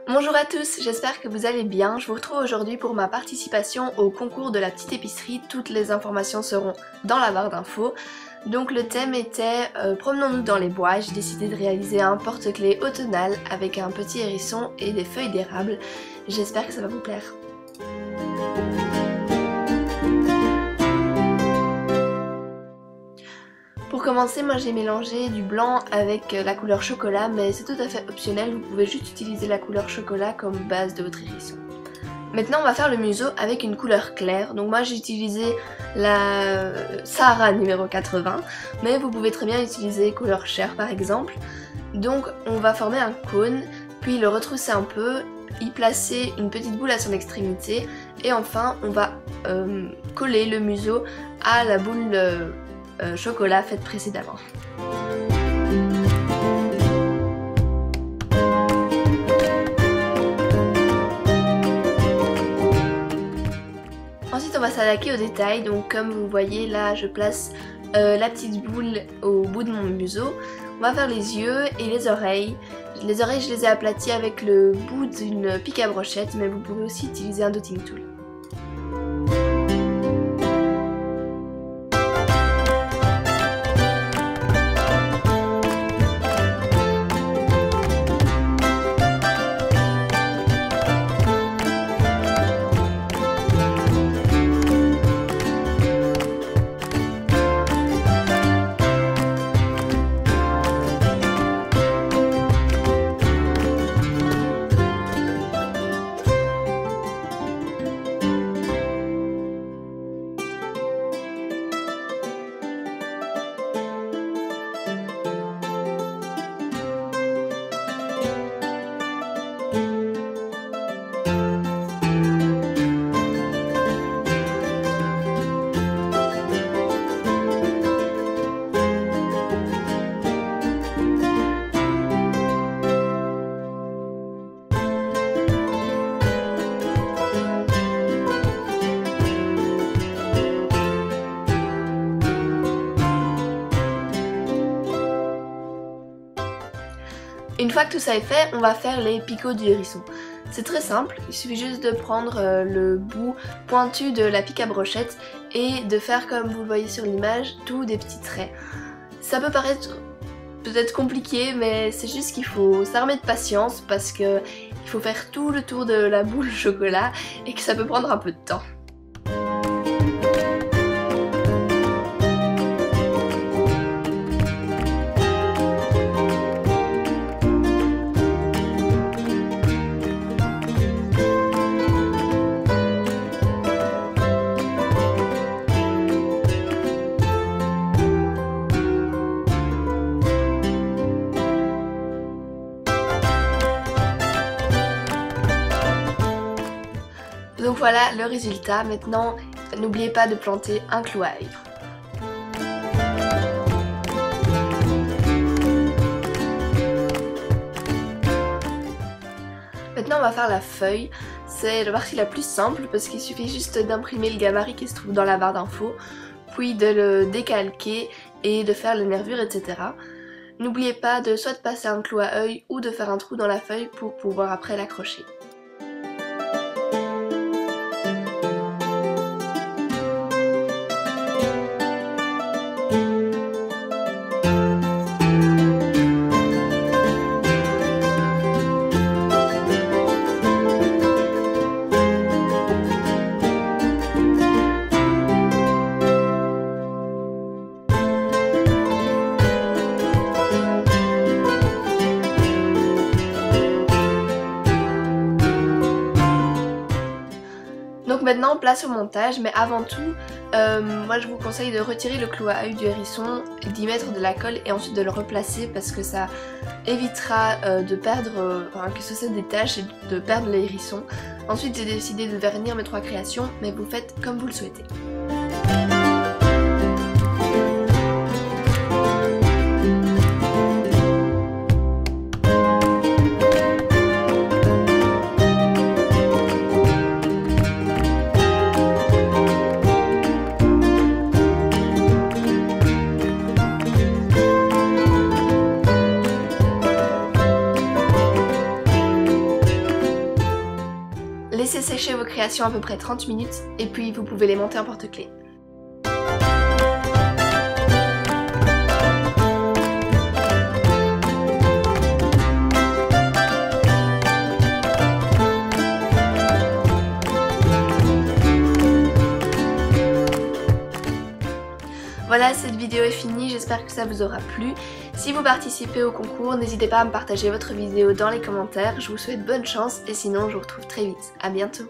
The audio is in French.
Bonjour à tous, j'espère que vous allez bien. Je vous retrouve aujourd'hui pour ma participation au concours de la petite épicerie. Toutes les informations seront dans la barre d'infos. Donc le thème était promenons-nous dans les bois. J'ai décidé de réaliser un porte-clés automnal avec un petit hérisson et des feuilles d'érable. J'espère que ça va vous plaire. Pour commencer, moi j'ai mélangé du blanc avec la couleur chocolat, mais c'est tout à fait optionnel, vous pouvez juste utiliser la couleur chocolat comme base de votre hérisson. Maintenant on va faire le museau avec une couleur claire, donc moi j'ai utilisé la Sahara numéro 80, mais vous pouvez très bien utiliser couleur chair par exemple. Donc on va former un cône, puis le retrousser un peu, y placer une petite boule à son extrémité, et enfin on va coller le museau à la boule chocolat faite précédemment. Ensuite on va s'attaquer aux détails, donc comme vous voyez là je place la petite boule au bout de mon museau. On va faire les yeux et les oreilles. Les oreilles je les ai aplaties avec le bout d'une pique à brochette, mais vous pouvez aussi utiliser un dotting tool. Une fois que tout ça est fait, on va faire les picots du hérisson. C'est très simple, il suffit juste de prendre le bout pointu de la pique à brochette et de faire comme vous le voyez sur l'image, tous des petits traits. Ça peut paraître peut-être compliqué, mais c'est juste qu'il faut s'armer de patience parce que il faut faire tout le tour de la boule chocolat et que ça peut prendre un peu de temps. Donc voilà le résultat. Maintenant, n'oubliez pas de planter un clou à œil. Maintenant on va faire la feuille. C'est la partie la plus simple parce qu'il suffit juste d'imprimer le gabarit qui se trouve dans la barre d'infos, puis de le décalquer et de faire les nervures, etc. N'oubliez pas de soit passer un clou à œil ou de faire un trou dans la feuille pour pouvoir après l'accrocher. Donc maintenant place au montage, mais avant tout moi je vous conseille de retirer le clou à œil du hérisson, d'y mettre de la colle et ensuite de le replacer parce que ça évitera de perdre, que ce se détache et de perdre les hérissons. Ensuite j'ai décidé de vernir mes 3 créations, mais vous faites comme vous le souhaitez. sécher vos créations à peu près 30 minutes et puis vous pouvez les monter en porte-clés. Voilà, cette vidéo est finie, j'espère que ça vous aura plu. Si vous participez au concours, n'hésitez pas à me partager votre vidéo dans les commentaires. Je vous souhaite bonne chance et sinon je vous retrouve très vite. À bientôt.